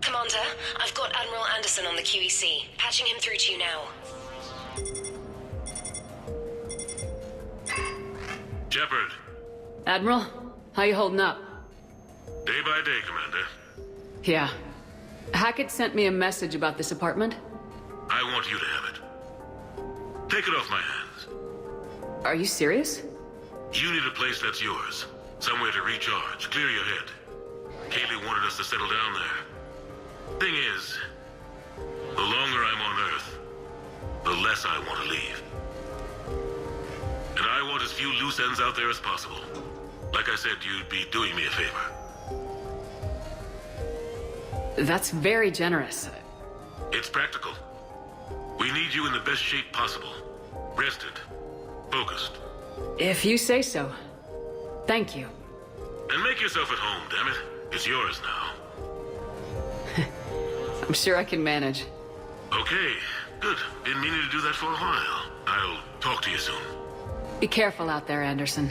Commander, I've got Admiral Anderson on the QEC. Patching him through to you now. Shepard. Admiral, how you holding up? Day by day, Commander. Yeah. Hackett sent me a message about this apartment. I want you to have it. Take it off my hands. Are you serious? You need a place that's yours. Somewhere to recharge, clear your head. Kaylee wanted us to settle down there. Thing is, the longer I'm on Earth, the less I want to leave. And I want as few loose ends out there as possible. Like I said, you'd be doing me a favor. That's very generous. It's practical. We need you in the best shape possible. Rested. Focused. If you say so. Thank you. And make yourself at home, damn it. It's yours now. I'm sure I can manage. Okay, good. Been meaning to do that for a while. I'll talk to you soon. Be careful out there, Anderson.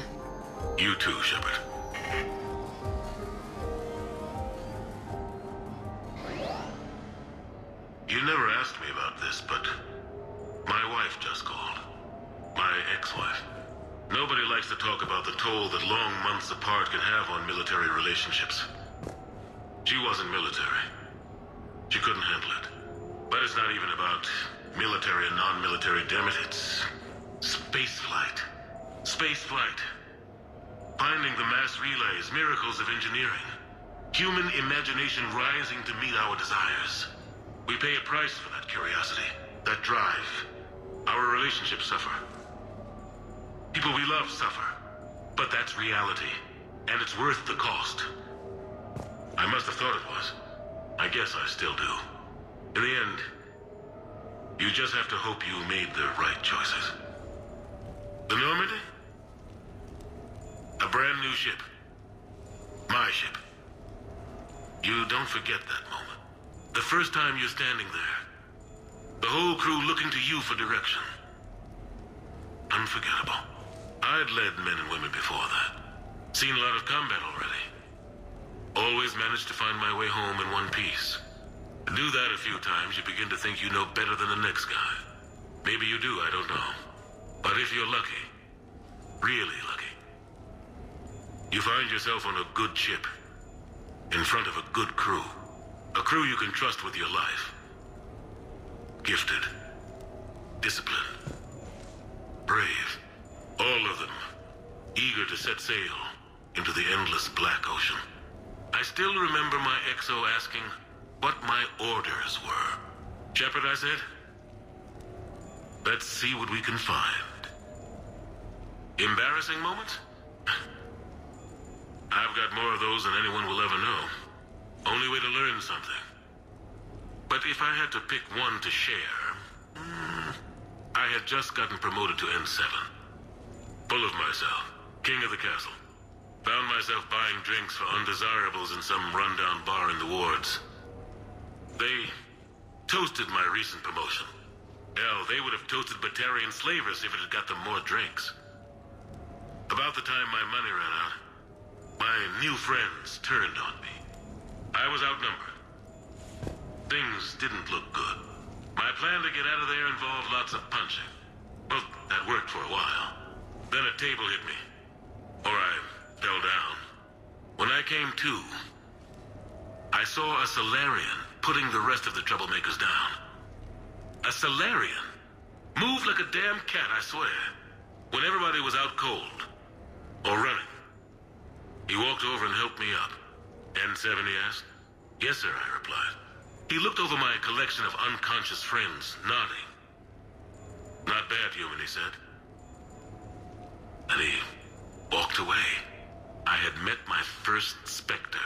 You too, Shepard. You never asked me about this, but my wife just called. My ex-wife. Nobody likes to talk about the toll that long months apart can have on military relationships. She wasn't military. She couldn't handle it. But it's not even about military and non-military, damn it. It's space flight. Space flight. Finding the mass relays, miracles of engineering. Human imagination rising to meet our desires. We pay a price for that curiosity, that drive. Our relationships suffer. People we love suffer. But that's reality. And it's worth the cost. I must have thought it was. I guess I still do. In the end, you just have to hope you made the right choices. The Normandy? A brand new ship. My ship. You don't forget that moment. The first time you're standing there. The whole crew looking to you for direction. Unforgettable. I'd led men and women before that. Seen a lot of combat already. Always managed to find my way home in one piece. Do that a few times, you begin to think you know better than the next guy. Maybe you do, I don't know. But if you're lucky, really lucky, you find yourself on a good ship, in front of a good crew. A crew you can trust with your life. Gifted. Disciplined. Brave. All of them. Eager to set sail into the endless black ocean. I still remember my XO asking what my orders were. Shepard, I said. Let's see what we can find. Embarrassing moments? I've got more of those than anyone will ever know. Only way to learn something. But if I had to pick one to share... I had just gotten promoted to N7. Full of myself. King of the castle. Found myself buying drinks for undesirables in some rundown bar in the wards. They toasted my recent promotion. Hell, they would have toasted Batarian slavers if it had got them more drinks. About the time my money ran out, my new friends turned on me. I was outnumbered. Things didn't look good. My plan to get out of there involved lots of punching. Well, that worked for a while. Then a table hit me. Or I fell down. When I came to, I saw a Solarian putting the rest of the troublemakers down. A Solarian? Moved like a damn cat, I swear. When everybody was out cold. Or running. He walked over and helped me up. N7, he asked. Yes, sir, I replied. He looked over my collection of unconscious friends, nodding. Not bad, human, he said. And he walked away. I had met my first Spectre.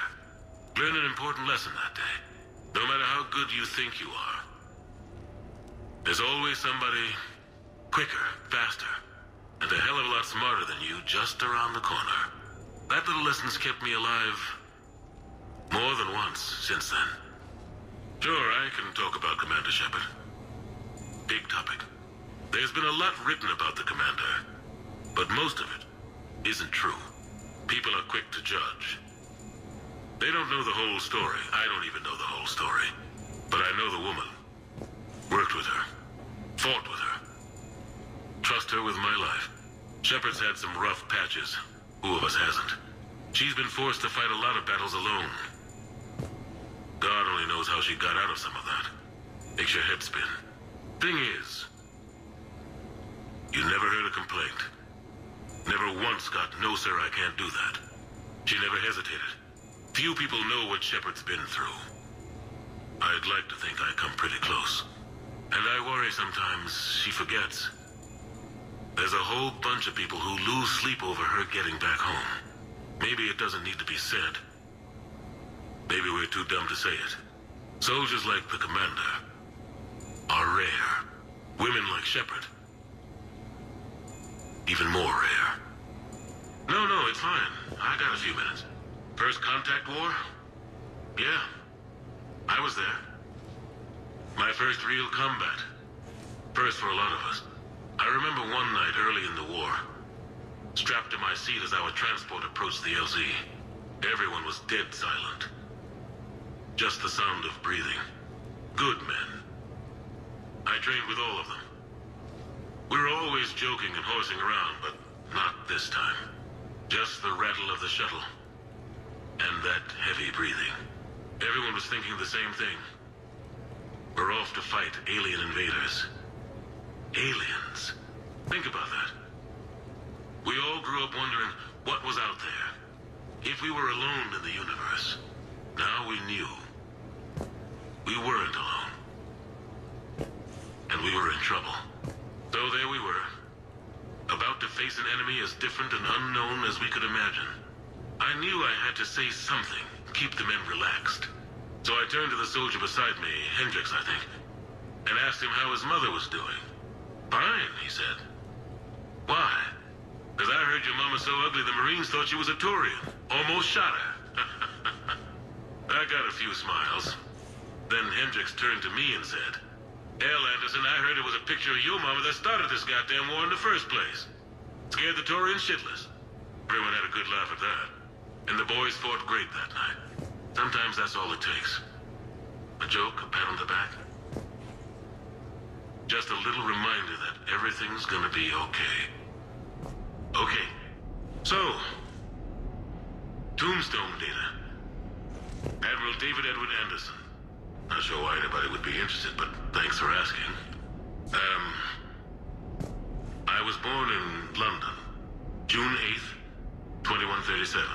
Learned an important lesson that day. No matter how good you think you are, there's always somebody quicker, faster, and a hell of a lot smarter than you just around the corner. That little lesson's kept me alive more than once since then. Sure, I can talk about Commander Shepard. Big topic. There's been a lot written about the Commander, but most of it isn't true. People are quick to judge. They don't know the whole story. I don't even know the whole story. But I know the woman. Worked with her. Fought with her. Trust her with my life. Shepard's had some rough patches. Who of us hasn't? She's been forced to fight a lot of battles alone. God only knows how she got out of some of that. Makes your head spin. Thing is, you never heard a complaint. Never once got, "No, sir, I can't do that." She never hesitated. Few people know what Shepard's been through. I'd like to think I come pretty close. And I worry sometimes she forgets. There's a whole bunch of people who lose sleep over her getting back home. Maybe it doesn't need to be said. Maybe we're too dumb to say it. Soldiers like the commander are rare. Women like Shepard, even more rare. No, it's fine. I got a few minutes. First contact war? Yeah. I was there. My first real combat. First for a lot of us. I remember one night early in the war, strapped to my seat as our transport approached the LZ. Everyone was dead silent. Just the sound of breathing. Good men. I trained with all of them. We were always joking and horsing around, but not this time. Just the rattle of the shuttle. And that heavy breathing. Everyone was thinking the same thing. We're off to fight alien invaders. Aliens. Think about that. We all grew up wondering what was out there. If we were alone in the universe. Now we knew. We weren't alone. And we were in trouble. So there we were. About to face an enemy as different and unknown as we could imagine. I knew I had to say something, keep the men relaxed. So I turned to the soldier beside me, Hendricks, I think, and asked him how his mother was doing. Fine, he said. Why? Because I heard your mama so ugly the Marines thought she was a Turian. Almost shot her. I got a few smiles. Then Hendricks turned to me and said, "Hell, Anderson, I heard it was a picture of your mama that started this goddamn war in the first place. Scared the Turians shitless." Everyone had a good laugh at that. And the boys fought great that night. Sometimes that's all it takes. A joke, a pat on the back. Just a little reminder that everything's gonna be okay. Okay. So, Tombstone data. Admiral David Edward Anderson. Not sure why anybody would be interested, but thanks for asking. I was born in London, June 8th, 2137.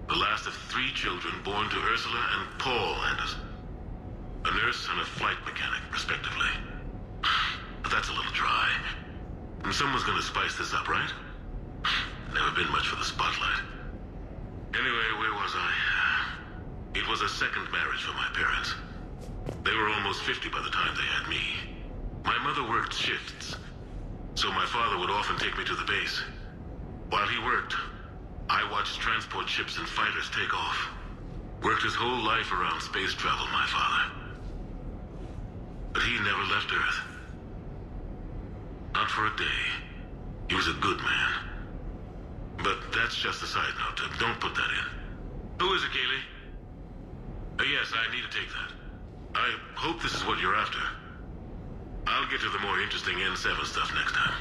The last of 3 children born to Ursula and Paul Anderson. A nurse and a flight mechanic, respectively. But that's a little dry. And someone's gonna spice this up, right? Never been much for the spotlight. Anyway, where was I? It was a second marriage for my parents. They were almost 50 by the time they had me. My mother worked shifts, so my father would often take me to the base. While he worked, I watched transport ships and fighters take off. Worked his whole life around space travel, my father. But he never left Earth. Not for a day. He was a good man. But that's just a side note. Don't put that in. Who is it, Kaylee? Yes, I need to take that. I hope this is what you're after. I'll get to the more interesting N7 stuff next time.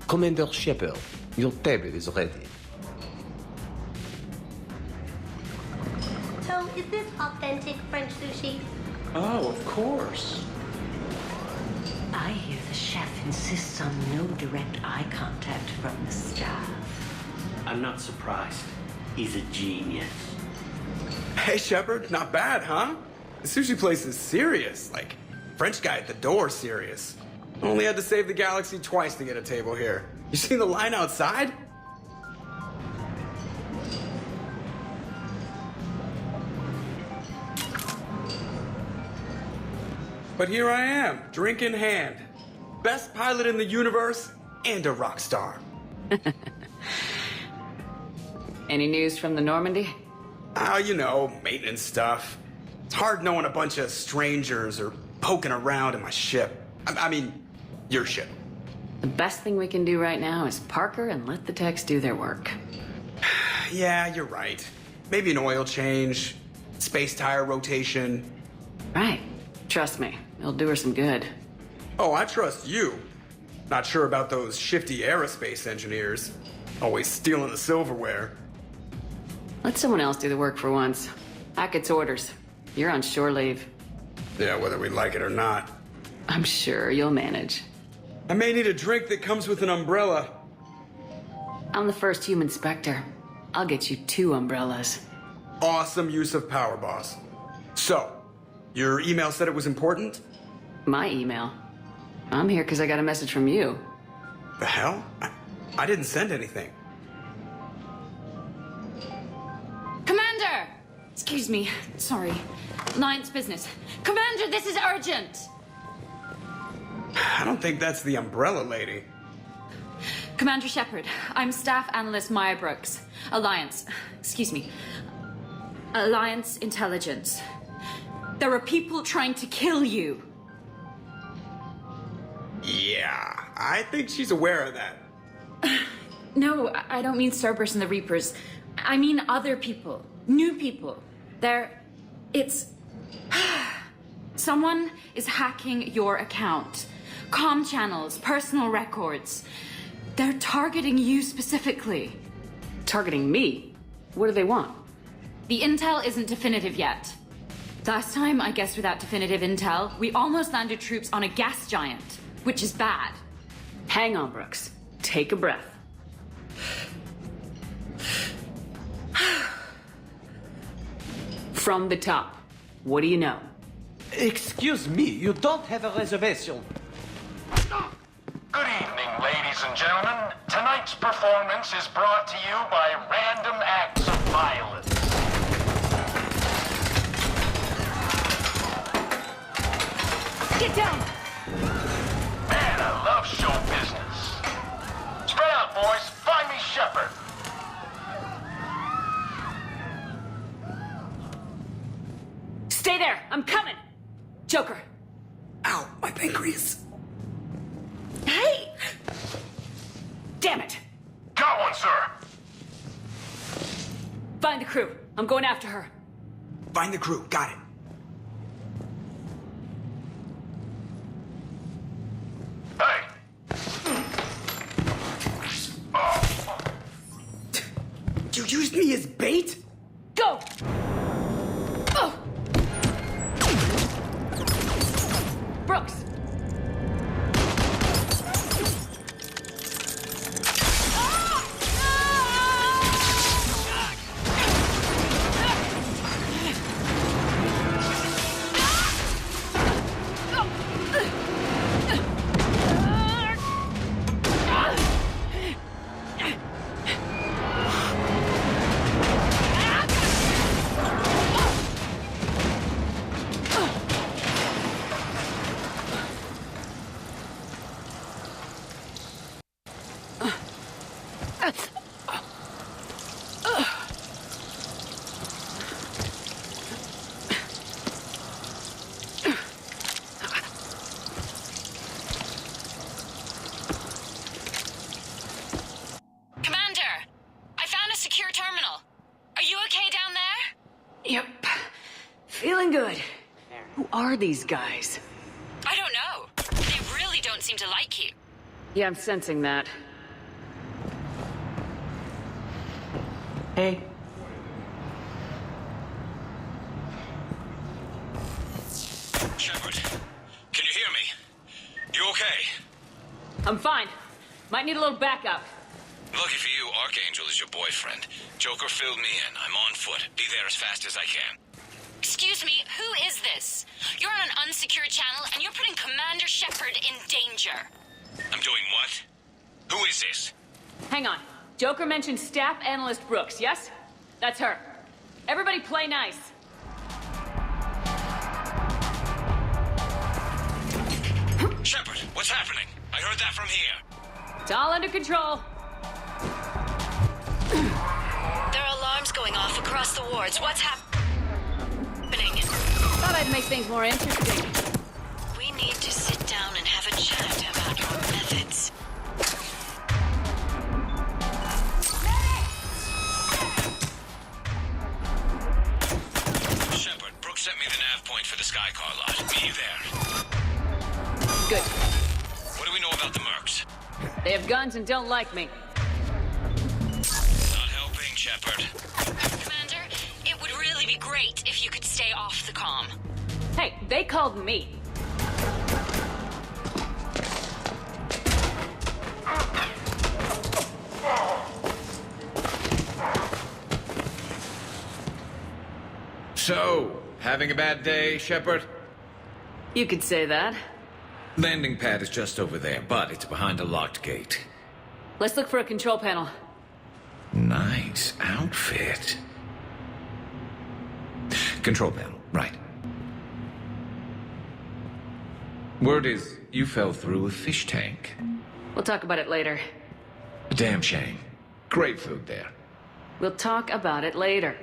Commander Shepard, your table is ready. So, is this authentic French sushi? Oh, of course. I hear the chef insists on no direct eye contact from the staff. I'm not surprised. He's a genius. Hey, Shepard, not bad, huh? The sushi place is serious. Like, French guy at the door serious. Only had to save the galaxy twice to get a table here. You seen the line outside? But here I am, drink in hand. Best pilot in the universe and a rock star. Any news from the Normandy? Oh, you know, maintenance stuff. It's hard knowing a bunch of strangers or poking around in my ship. I mean, your ship. The best thing we can do right now is park her and let the techs do their work. Yeah, you're right. Maybe an oil change, space tire rotation. Right. Trust me, it'll do her some good. Oh, I trust you. Not sure about those shifty aerospace engineers. Always stealing the silverware. Let someone else do the work for once. Hackett's orders. You're on shore leave. Yeah, whether we like it or not. I'm sure you'll manage. I may need a drink that comes with an umbrella. I'm the first human Spectre. I'll get you 2 umbrellas. Awesome use of power, boss. So, your email said it was important? My email? I'm here because I got a message from you. The hell? I didn't send anything. Commander! Excuse me. Sorry. Alliance business. Commander, this is urgent! I don't think that's the umbrella lady. Commander Shepard, I'm Staff Analyst Maya Brooks. Alliance. Excuse me. Alliance Intelligence. There are people trying to kill you. Yeah, I think she's aware of that. No, I don't mean Starburst and the Reapers. I mean other people. New people. It's... Someone is hacking your account. Comm channels, personal records. They're targeting you specifically. Targeting me? What do they want? The intel isn't definitive yet. Last time, I guess without definitive intel, we almost landed troops on a gas giant, which is bad. Hang on, Brooks. Take a breath. From the top, what do you know? Excuse me, you don't have a reservation. Good evening, ladies and gentlemen. Tonight's performance is brought to you by random acts of violence. Get down! Man, I love show business. Spread out, boys. Find me Shepard. Stay there! I'm coming! Joker! Ow, my pancreas. Hey! Damn it! Got one, sir. Find the crew. I'm going after her. Find the crew, got it. Hey. You used me as bait? Go! Oh! Brooks! Yep. Feeling good. Who are these guys? I don't know. They really don't seem to like you. Yeah, I'm sensing that. Hey. Shepard, can you hear me? You okay? I'm fine. Might need a little backup. Lucky for you, Archangel is your boyfriend. Joker filled me in. I'm on foot. Be there as fast as I can. Excuse me, who is this? You're on an unsecured channel and you're putting Commander Shepard in danger. I'm doing what? Who is this? Hang on. Joker mentioned Staff Analyst Brooks, yes? That's her. Everybody play nice. Shepard, what's happening? I heard that from here. It's all under control. There are alarms going off across the wards. What's happening? Thought I'd make things more interesting. We need to sit down and have a chat about your methods. Shepard, Brooks sent me the nav point for the Skycar lot. Meet you there. Good. What do we know about the mercs? They have guns and don't like me. Not helping, Shepard. Commander, it would really be great if you could stay off the comm. Hey, they called me. So, having a bad day, Shepard? You could say that. Landing pad is just over there, but it's behind a locked gate. Let's look for a control panel. Nice outfit. Control panel, right. Word is, you fell through a fish tank. We'll talk about it later. A damn shame. Great food there. We'll talk about it later.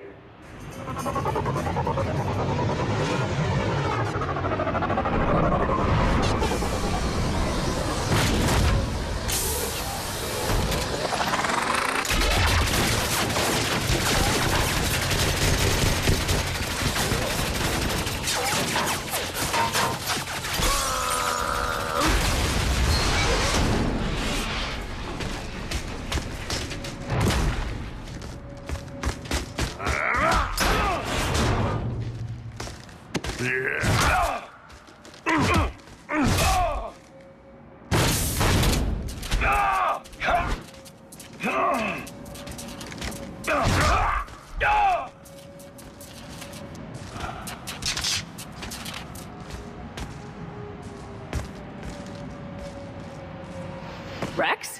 Rex?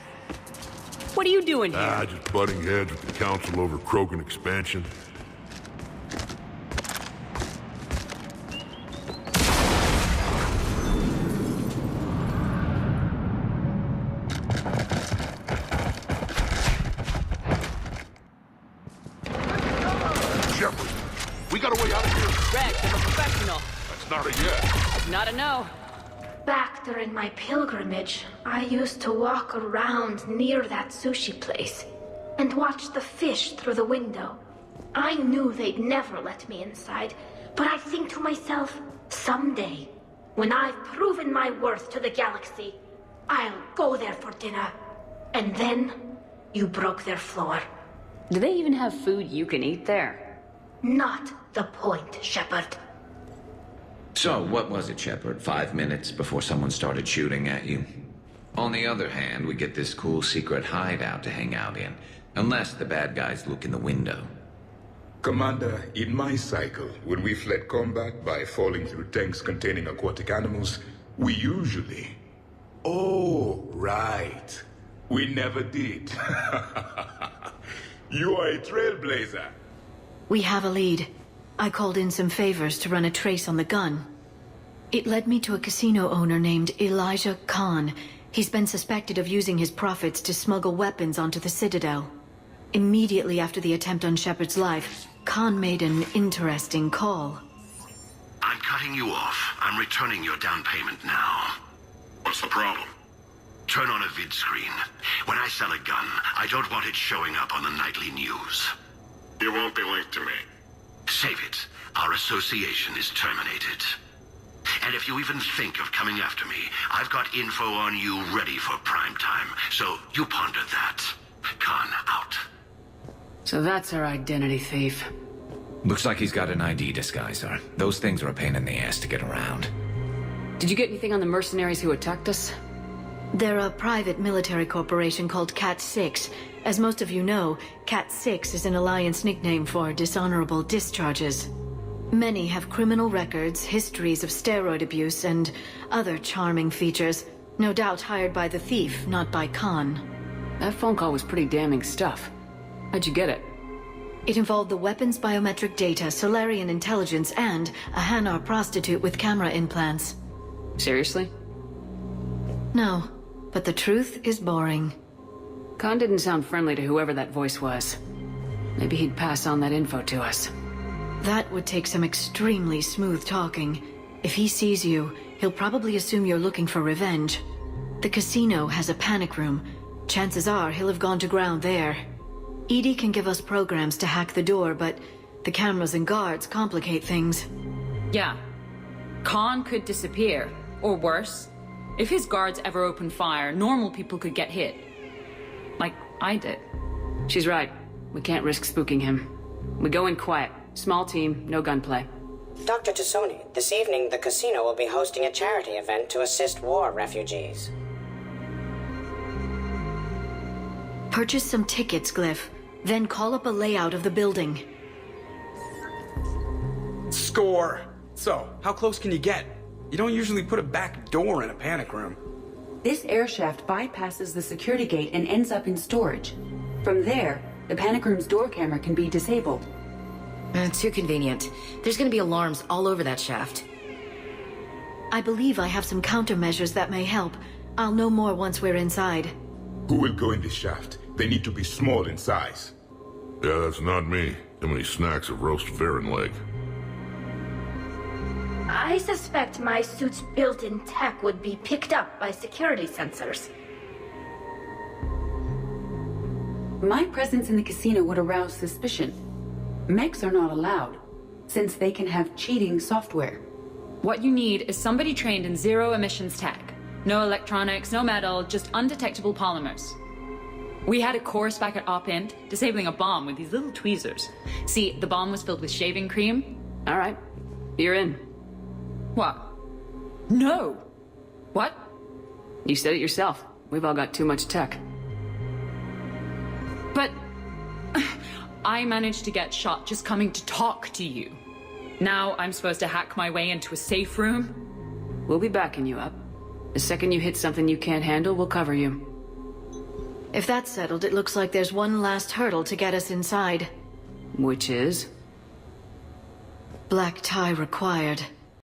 What are you doing here? Just butting heads with the council over Krogan expansion. Shepard, we got a way out of here. Rex, I'm a professional. That's not a yes. Not a no. Back during my pilgrimage, I used to walk around near that sushi place and watch the fish through the window. I knew they'd never let me inside, but I think to myself, someday, when I've proven my worth to the galaxy, I'll go there for dinner. And then, you broke their floor. Do they even have food you can eat there? Not the point, Shepard. So, what was it, Shepard? 5 minutes before someone started shooting at you? On the other hand, we get this cool secret hideout to hang out in. Unless the bad guys look in the window. Commander, in my cycle, when we fled combat by falling through tanks containing aquatic animals, we usually... Oh, right. We never did. You are a trailblazer. We have a lead. I called in some favors to run a trace on the gun. It led me to a casino owner named Elijah Khan. He's been suspected of using his profits to smuggle weapons onto the Citadel. Immediately after the attempt on Shepard's life, Khan made an interesting call. I'm cutting you off. I'm returning your down payment now. What's the problem? Turn on a vid screen. When I sell a gun, I don't want it showing up on the nightly news. You won't be linked to me. Save it. Our association is terminated. And if you even think of coming after me, I've got info on you ready for prime time. So you ponder that. Khan out. So that's our identity thief. Looks like he's got an ID disguiser. Those things are a pain in the ass to get around. Did you get anything on the mercenaries who attacked us? They're a private military corporation called Cat-6. As most of you know, Cat-6 is an Alliance nickname for dishonorable discharges. Many have criminal records, histories of steroid abuse, and other charming features. No doubt hired by the thief, not by Khan. That phone call was pretty damning stuff. How'd you get it? It involved the weapons biometric data, Solarian intelligence, and a Hanar prostitute with camera implants. Seriously? No, but the truth is boring. Khan didn't sound friendly to whoever that voice was. Maybe he'd pass on that info to us. That would take some extremely smooth talking. If he sees you, he'll probably assume you're looking for revenge. The casino has a panic room. Chances are he'll have gone to ground there. EDI can give us programs to hack the door, but the cameras and guards complicate things. Yeah. Khan could disappear. Or worse. If his guards ever open fire, normal people could get hit. Like I did. She's right. We can't risk spooking him. We go in quiet. Small team, no gunplay. Dr. Tassoni, this evening the casino will be hosting a charity event to assist war refugees. Purchase some tickets, Glyph. Then call up a layout of the building. Score! So, how close can you get? You don't usually put a back door in a panic room. This air shaft bypasses the security gate and ends up in storage. From there, the panic room's door camera can be disabled. Too convenient. There's gonna be alarms all over that shaft. I believe I have some countermeasures that may help. I'll know more once we're inside. Who will go in the shaft? They need to be small in size. Yeah, that's not me. Too many snacks of roast Varan leg. I suspect my suit's built-in tech would be picked up by security sensors. My presence in the casino would arouse suspicion. Mechs are not allowed, since they can have cheating software. What you need is somebody trained in zero emissions tech. No electronics, no metal, just undetectable polymers. We had a course back at Op-Int, disabling a bomb with these little tweezers. See, the bomb was filled with shaving cream. All right, you're in. What? No! What? You said it yourself. We've all got too much tech. But I managed to get shot just coming to talk to you. Now I'm supposed to hack my way into a safe room? We'll be backing you up. The second you hit something you can't handle, we'll cover you. If that's settled, it looks like there's one last hurdle to get us inside. Which is? Black tie required.